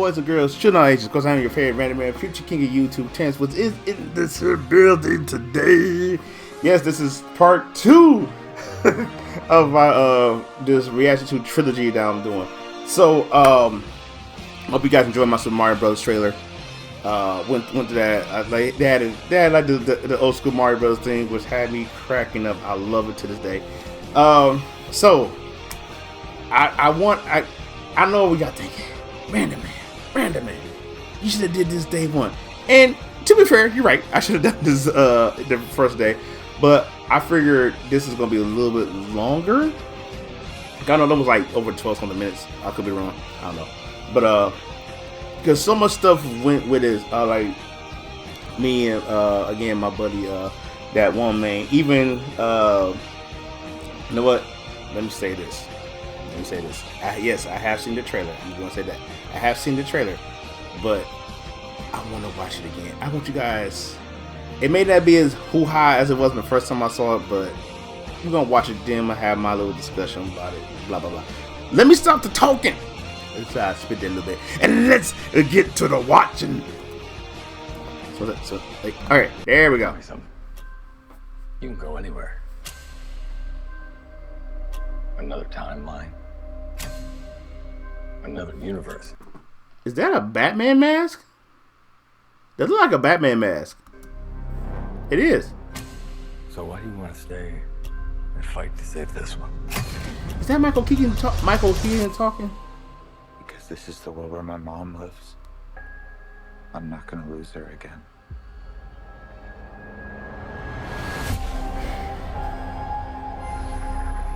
boys and girls, children ages, because I'm your favorite random man, future king of YouTube, Transwoods is in this here building today. Yes, this is part 2 of my this reaction to trilogy that I'm doing. So, hope you guys enjoyed my Super Mario Bros. Trailer. Went to that. They had like the old school Mario Bros. Thing, which had me cracking up. I love it to this day. So I know what we got thinking. Random man. You should have did this day one. And to be fair, you're right. I should have done this the first day, but I figured this is gonna be a little bit longer. I know that was like over 12 minutes. I could be wrong. I don't know, but because so much stuff went with it. Like me and again my buddy that one man. Even you know what? Let me say this. Yes, I have seen the trailer. I'm going to say that. I have seen the trailer, but I want to watch it again. I want you guys. It may not be as hoo-ha as it was the first time I saw it, but we're going to watch it then. I'm going to have my little discussion about it. Blah, blah, blah. Let me stop the talking. Let's spit that a little bit. And let's get to the watching. All right, there we go. You can go anywhere. Another timeline. Another universe. Is that a Batman mask? That looks like a Batman mask. It is. So why do you want to stay and fight to save this one? Is that Michael Keaton talking? Because this is the world where my mom lives. I'm not gonna lose her again.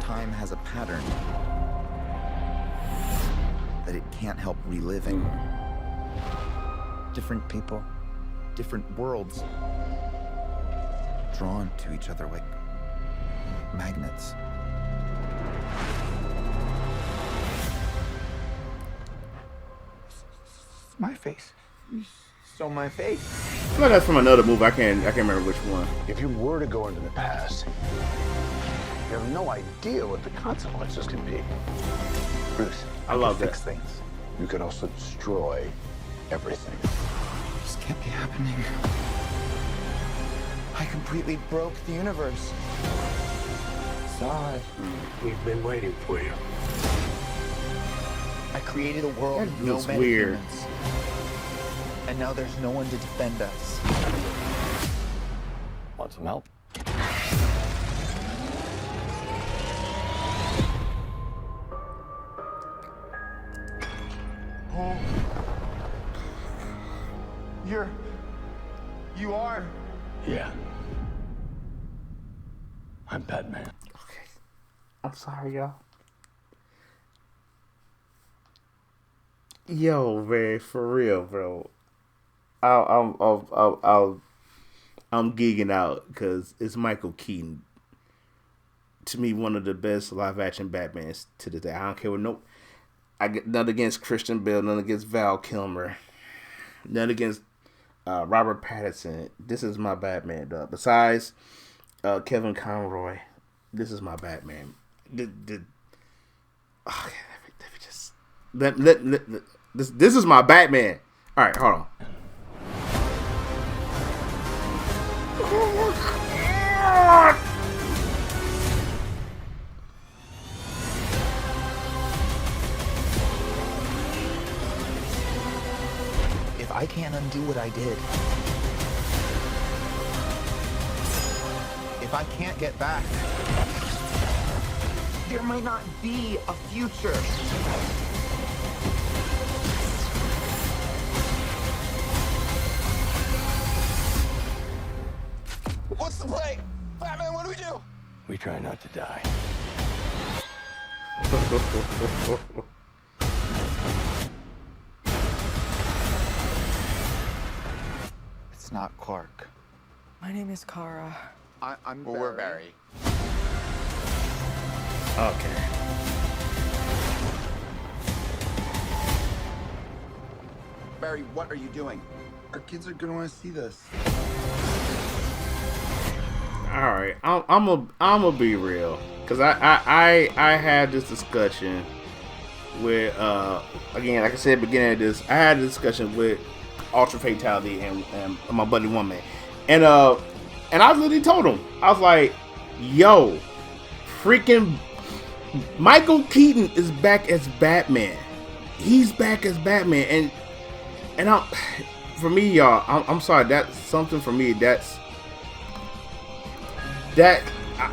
Time has a pattern that it can't help reliving. Different people, different worlds, drawn to each other like magnets. It's my face. You stole my face. I feel like that's from another movie. I can't remember which one. If you were to go into the past, you have no idea what the consequences can be. Bruce, I love fix that. things. You can also destroy everything. This can't be happening. I completely broke the universe. Sorry. We've been waiting for you. I created a world That with no looks weird. metahumans. And now there's no one to defend us. Want some help? Oh. You are? Yeah. I'm Batman. Okay. I'm sorry, y'all. Yo, man, for real, bro. I'm gigging out because it's Michael Keaton. To me, one of the best live action Batmans to this day. I don't care what I get nothing against Christian Bale, nothing against Val Kilmer, nothing against Robert Pattinson. This is my Batman, dog. Besides Kevin Conroy, this is my Batman. Okay, let me just this is my Batman. All right, hold on. If I can't undo what I did, if I can't get back, there might not be a future. What's the play? Batman, what do we do? We try not to die. It's not Clark. My name is Kara. I'm Barry. We're Barry. Okay. Barry, what are you doing? Our kids are gonna want to see this. All right, I'm a be real, cause I had this discussion with again, like I said at the beginning of this, I had a discussion with Ultra Fatality and my buddy One Man, and I literally told him, I was like, yo, freaking Michael Keaton is back as Batman. He's back as Batman, and for me, y'all, I'm sorry, that's something for me. That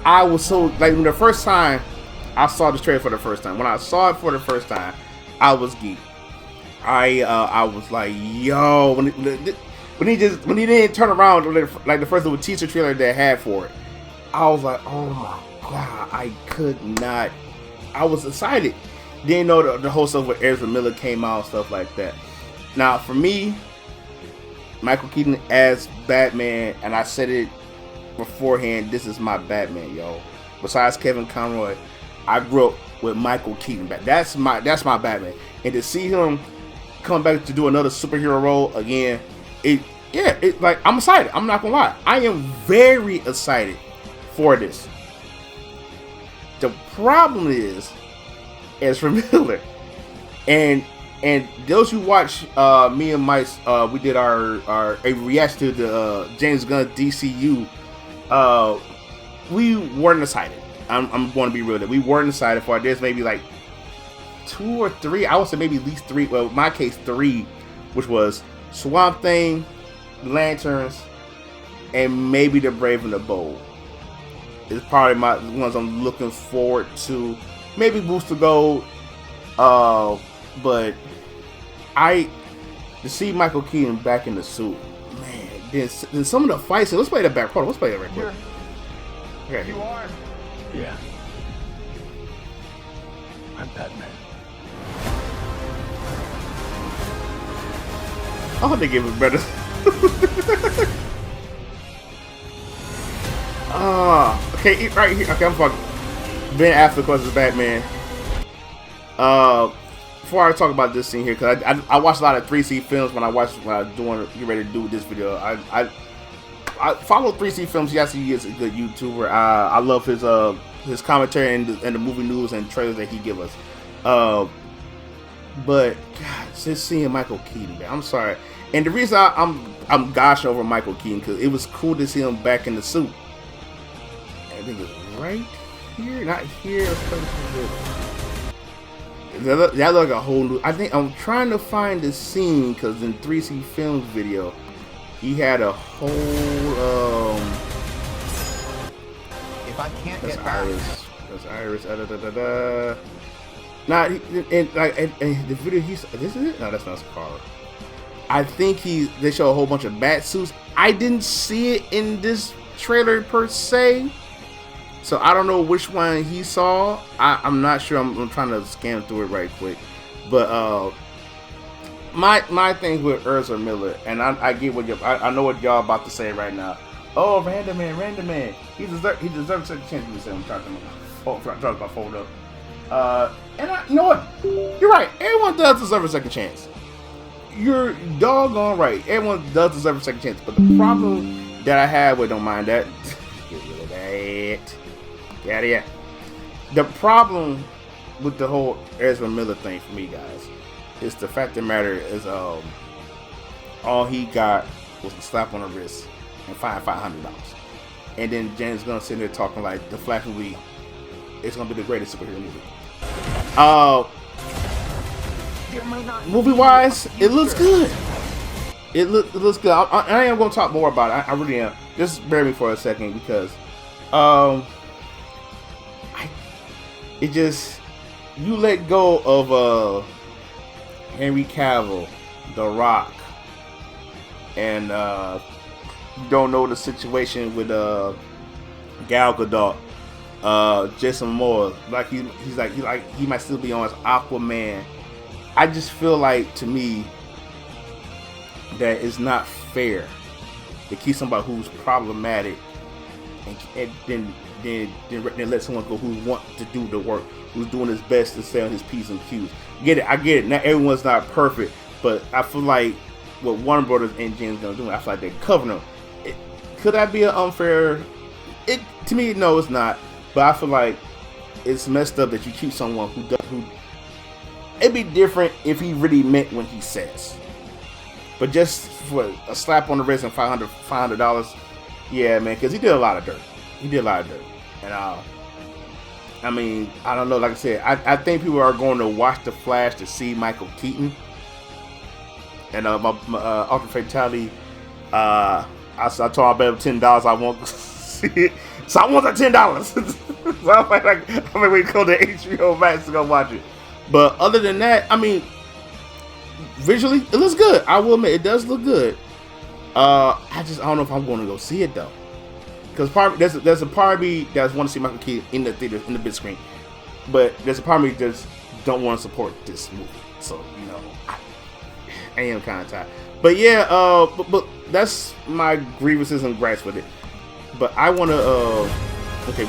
I was so, like, when the first time I saw this trailer for the first time, when I saw it for the first time, I was geeked. I was like, yo, when he didn't turn around like the first little teaser trailer they had for it, I was like, oh my god, I could not. I was excited. Didn't know the whole stuff with Erza Miller came out, stuff like that. Now, for me, Michael Keaton as Batman, and I said it beforehand, this is my Batman, yo. Besides Kevin Conroy, I grew up with Michael Keaton. That's my Batman, and to see him come back to do another superhero role again, like, I'm excited. I'm not gonna lie, I am very excited for this. The problem is Ezra Miller, and those who watch me and Mike's, we did our reaction to the James Gunn DCU. We weren't excited. I'm going to be real. That we weren't excited for it. There's maybe like 2 or 3. I would say maybe at least 3. Well, in my case, 3, which was Swamp Thing, Lanterns, and maybe The Brave and the Bold. It's probably my ones I'm looking forward to. Maybe Booster Gold. But to see Michael Keaton back in the suit, man. Then some of the fights. Let's play that back. Hold on, let's play that right quick. Okay. You are. Yeah. I'm Batman. I hope they give it better. Okay, right here. Okay, I'm fucking Ben Affleck was Batman. Before I talk about this scene here, because I watched a lot of 3C films when I was getting ready to do this video. I follow 3C films. Yes, he is a good YouTuber. I love his commentary and the movie news and trailers that he give us. But God, just seeing Michael Keaton, man, I'm sorry. And the reason I'm goshing over Michael Keaton, because it was cool to see him back in the suit. I think it's right here, not here. That look like a whole new. I think I'm trying to find the scene, because in 3C Films video, he had a whole. If I can't That's get back. Iris. That's Iris. Nah, and the video this is it? No, that's not Scar. I think they show a whole bunch of bat suits. I didn't see it in this trailer per se, so I don't know which one he saw. I'm not sure. I'm trying to scan through it right quick, but my thing with Erza Miller, and I get what I know what y'all about to say right now. Oh, random man. He deserves a chance to say. I'm trying to fold up. And you know what? You're right. Everyone does deserve a second chance. You're doggone right. Everyone does deserve a second chance. But the problem that I have with, don't mind that. Get rid of that. Yeah. The problem with the whole Ezra Miller thing for me, guys, is the fact of the matter is all he got was a slap on the wrist and fined $500. And then James Gunn sitting there talking like the Flash movie is gonna be the greatest superhero movie. Movie wise, it looks good. It looks good. I am gonna talk more about it. I really am. Just bear me for a second, because you let go of Henry Cavill, The Rock, and you don't know the situation with Gal Gadot, Jason Moore. Like he might still be on as Aquaman. I just feel like, to me, that it's not fair to keep somebody who's problematic and then let someone go who wants to do the work, who's doing his best to stay on his P's and Q's. I get it. Not everyone's not perfect, but I feel like what Warner Brothers and James Gunn are doing, I feel like they're covering them. Could that be an unfair? To me, no, it's not. But I feel like it's messed up that you keep someone who it'd be different if he really meant what he says. But just for a slap on the wrist and $500, yeah, man, because he did a lot of dirt. And I mean, I don't know. Like I said, I think people are going to watch The Flash to see Michael Keaton. And my Ultra Fatality, I told him I bet $10 I won't see it. So I want that $10. So I'm like, wait to go to HBO Max to go watch it. But other than that, I mean, visually, it looks good. I will admit, it does look good. I don't know if I'm going to go see it though, because there's a part of me that wants to see Michael Keaton in the theater in the big screen, but there's a part of me that just don't want to support this movie. So you know, I am kind of tired. But yeah, but that's my grievances and gripes with it. But I want to okay.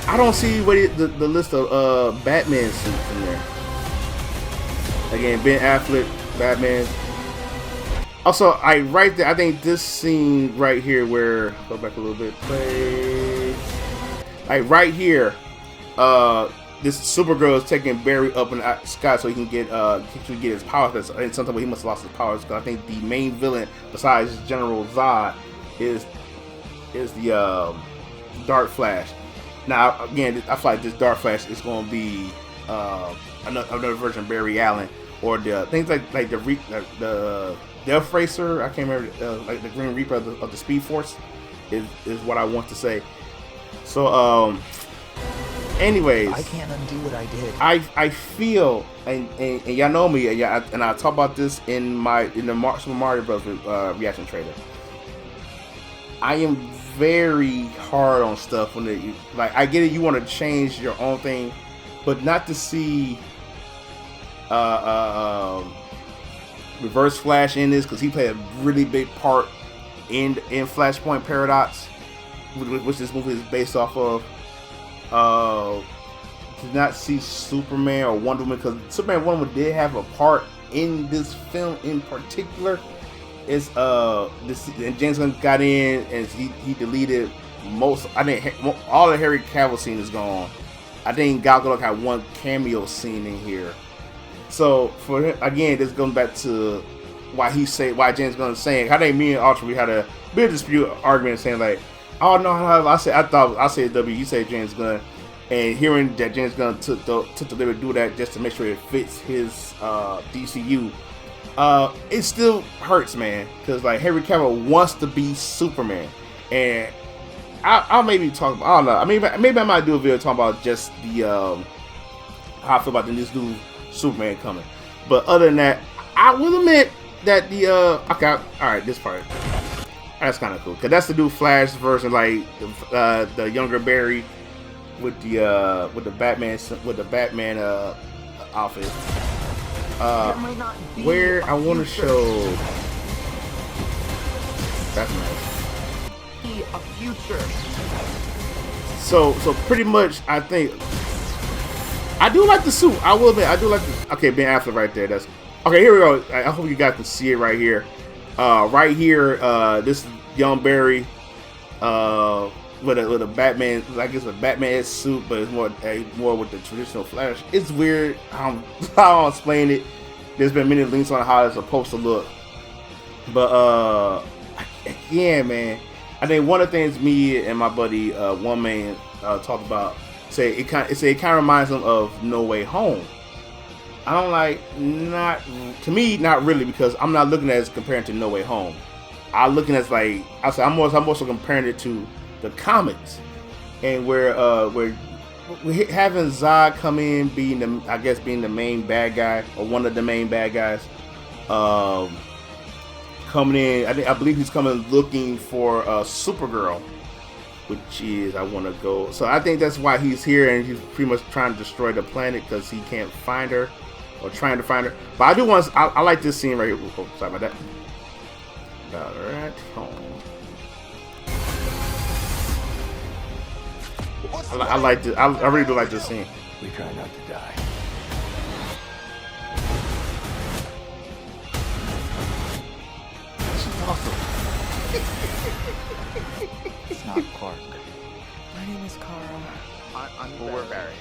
I don't see the list of Batman suits in there. Again, Ben Affleck, Batman. Also, right there, I think this scene right here, where go back a little bit, play. Right here, this Supergirl is taking Barry up in the sky so he can get his powers. And sometimes he must have lost his powers, because I think the main villain besides General Zod is the Dark Flash. Now, again, I feel like this Dark Flash is going to be another version of Barry Allen, or the things like the Death Racer. I can't remember, like the Green Reaper of the Speed Force is what I want to say. So, anyways, I can't undo what I did. I feel, and y'all know me, and I talk about this in the Super Mario Bros. Reaction trailer. I am very hard on stuff when I get it. You want to change your own thing, but not to see Reverse Flash in this, because he played a really big part in Flashpoint Paradox, which this movie is based off of. To not see Superman or Wonder Woman, because Superman and Wonder Woman did have a part in this film in particular. It's and James Gunn got in and he deleted most. I think all the Harry Cavill scene is gone. I think Gal Gadot had one cameo scene in here. So for him, again, this goes back to why James Gunn is saying, how they, me and Ultra, we had a big dispute argument saying like, oh no, I said W, you said James Gunn, and hearing that James Gunn took the liberty to do that just to make sure it fits his DCU. It still hurts, man, because like Henry Cavill wants to be Superman, and I'll maybe talk about, I don't know, maybe I might do a video talking about just the how I feel about this new Superman coming. But other than that, I will admit that the okay, all right, this part that's kind of cool, because that's the new Flash version, like the younger Barry with the Batman outfit. Where I want to show, that's nice. A future. So pretty much, I think I do like the suit. I will admit, I do like the. Okay, Ben Affleck right there. That's okay. Here we go. I hope you guys can see it right here. Right here, this is young Barry with a Batman, I guess a Batman suit, but it's more with the traditional Flash. It's weird. I'll explain it. There's been many links on how it's supposed to look, but yeah, man. I think one of the things me and my buddy One Man talked about, it kind of reminds them of No Way Home. I don't like, not really, because I'm not looking at it as comparing to No Way Home. I'm looking at it like, I'm also comparing it to the comics, and where having Zod come in being the main bad guy, or one of the main bad guys, coming in. I believe he's coming looking for Supergirl, which is so I think that's why he's here, and he's pretty much trying to destroy the planet because he can't find her, or trying to find her. But I like this scene right here. Oh, sorry about that. Alright, I like this. I really do like this scene. We try not to die. She's awesome. It's not Clark. My name is Kara. We're Barry.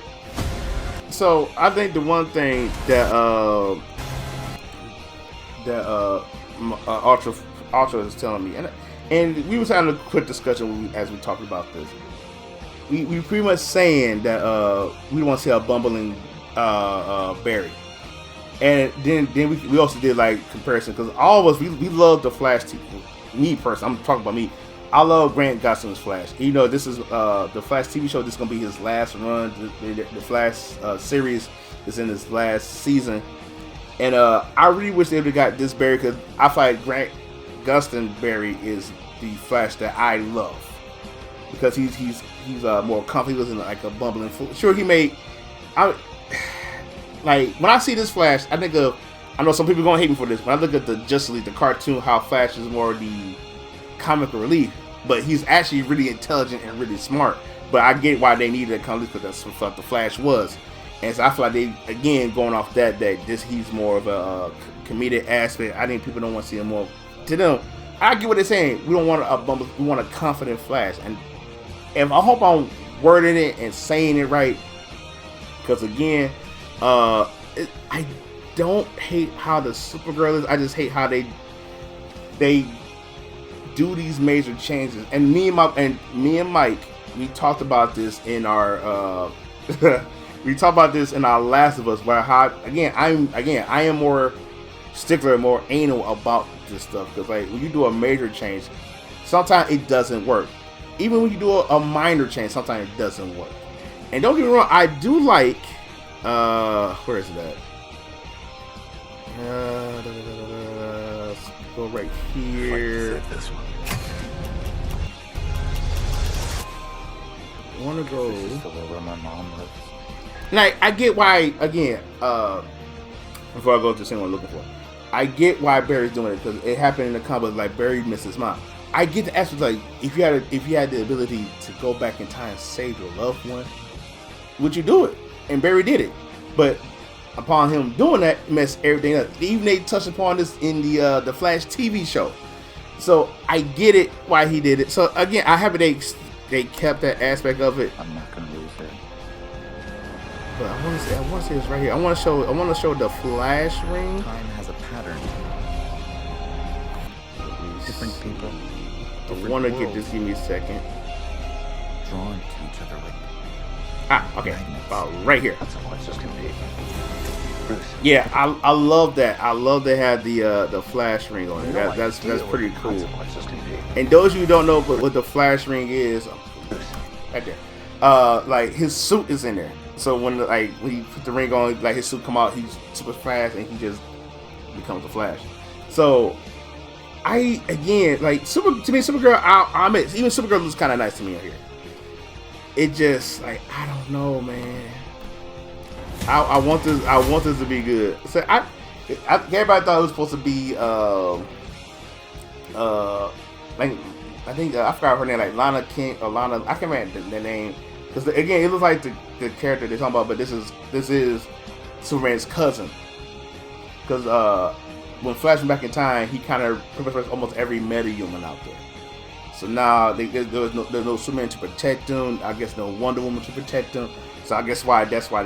So I think the one thing that Ultra is telling me, and we was having a quick discussion as we talked about this. We pretty much saying that we want to see a bumbling Barry, and then we also did like comparison because all of us we love the Flash. Me personally, I'm talking about me. I love Grant Gustin's Flash. You know, this is the Flash TV show. This is gonna be his last run. The Flash series is in his last season, and I really wish they would have got this Barry because I feel like Grant Gustin Barry is the Flash that I love because he's more confident. He wasn't like a bumbling fool. Sure, like when I see this Flash, I think of. I know some people are gonna hate me for this, but I look at the Justice League, the cartoon, how Flash is more the comic relief, but he's actually really intelligent and really smart. But I get why they needed a comic because that's what the Flash was, and so I feel like they again going off that he's more of a comedic aspect. I think people don't want to see him more. To them, I get what they're saying. We don't want we want a confident Flash, and I hope I'm wording it and saying it right, because again, I don't hate how the Supergirl is. I just hate how they do these major changes. And me and Mike, we talked about this in our we talked about this in our Last of Us. Where I am more stickler, more anal about this stuff because like when you do a major change, sometimes it doesn't work. Even when you do a minor change, sometimes it doesn't work. And don't get me wrong, I do like where is it at? Let's go right here. This one. I want to go. This is the way where my mom lives. Like I get why again. Before I go to the scene I'm looking for, I get why Barry's doing it because it happened in the comic. Like Barry missed his mom. I get the aspect like if you had the ability to go back in time and save your loved one, would you do it? And Barry did it, but upon him doing that, messed everything up. Even they touched upon this in the Flash TV show, so I get it why he did it. So again, I happy they kept that aspect of it. I'm not gonna lose it. But I want to say this right here. I want to show the Flash ring. Time has a pattern. Different people. I want to get this. Give me a second. Drawn to each other like. Okay. Magnets. About right here. That's how much this can be. Bruce. Yeah, I love that. I love they had the Flash ring on it. That's pretty cool. Much this can be. And those of you who don't know what the Flash ring is, right there. Like his suit is in there. So when you put the ring on, like his suit come out, he's super fast and he just becomes the Flash. So to me Supergirl, I admit, even Supergirl looks kind of nice to me out here. It just like I don't know, man. I want this to be good. So everybody thought it was supposed to be like I think I forgot her name, like Lana King or Lana. I can't remember the name because again it looks like the character they're talking about, but this is Superman's cousin. Because when Flash went back in time, he kind of protects almost every meta-human out there. So now there's no Superman to protect him. I guess no Wonder Woman to protect him. So I guess that's why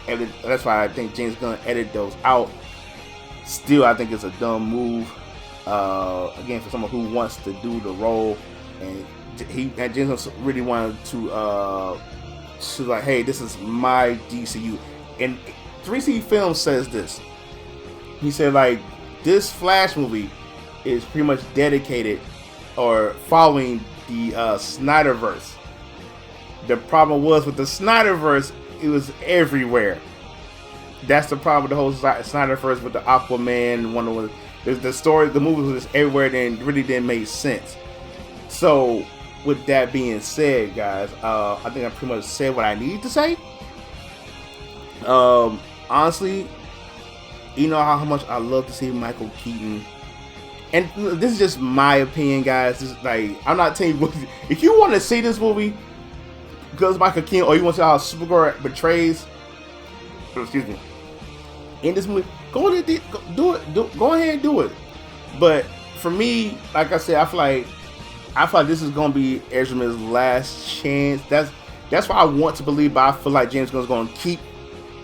I think James Gunn edited those out. Still, I think it's a dumb move. Again, for someone who wants to do the role, and James Gunn really wanted to like, hey, this is my DCU. And 3C Films says this. He said like this Flash movie is pretty much dedicated or following the Snyderverse. The problem was with the Snyderverse, it was everywhere. That's the problem with the whole Snyderverse with the Aquaman, Wonder Woman. The movie was just everywhere and really didn't make sense. So with that being said, guys, I think I pretty much said what I need to say. Honestly, you know how much I love to see Michael Keaton. And this is just my opinion, guys. This is like, I'm not telling you, if you want to see this movie because Michael Keaton, or you want to see how Supergirl betrays, in this movie, go ahead and do it. But for me, like I said, I feel like this is gonna be Ezra's last chance. That's why I want to believe, but I feel like James Gunn's gonna keep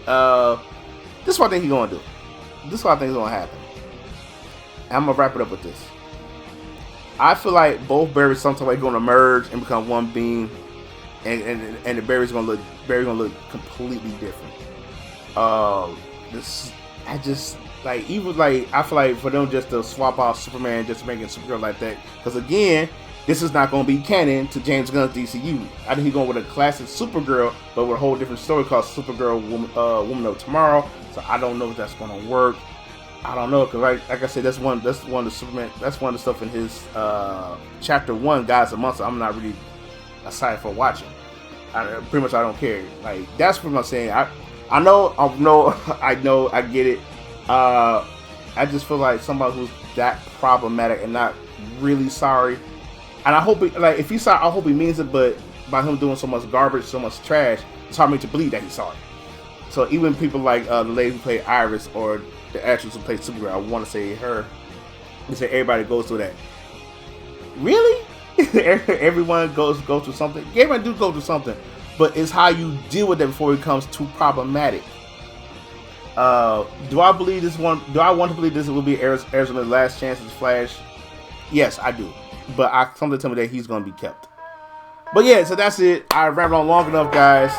This is what I think he's gonna do. This is what I think is gonna happen. I'm gonna wrap it up with this. I feel like both Barrys sometime are gonna merge and become one being, and the Barry's gonna look completely different. I just like, even like, I feel like for them just to swap out Superman, just making Supergirl like that, because again, this is not going to be canon to James Gunn's DCU. I think he's going with a classic Supergirl, but with a whole different story called Supergirl Woman of Tomorrow. So I don't know if that's going to work. I don't know, because like I said, that's one of the Superman. That's one of the stuff in his chapter 1, Gods of Monsters. I'm not really excited for watching. Pretty much I don't care. Like, that's what I'm saying. I know, I get it. I just feel like somebody who's that problematic and not really sorry. And I hope, if he's sorry, I hope he means it. But by him doing so much garbage, so much trash, it's hard for me to believe that he's sorry. So even people like the lady who played Iris or the actress who played Supergirl, I want to say her. They say everybody goes through that. Really? Everyone goes through something. Everyone do go through something, but it's how you deal with it before it becomes too problematic. Do I believe this one? Do I want to believe this will be Erza's last chance as Flash? Yes, I do. But something tell me that he's going to be kept. But yeah, so that's it. I rambled on long enough, guys.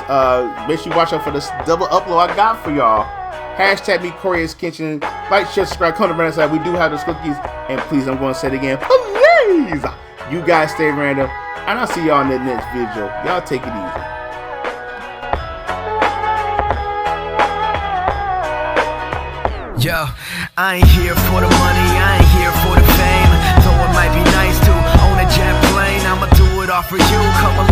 Make sure you watch out for this double upload I got for y'all. Hashtag me Corey's Kitchen. Like, share, subscribe, come to Random Side. We do have those cookies. And please, I'm going to say it again. Please, you guys stay random. And I'll see y'all in the next video. Y'all take it easy. Yo, I ain't here for the money, I ain't here for the fame. Though it might be nice to own a jet plane, I'ma do it all for you. Come along.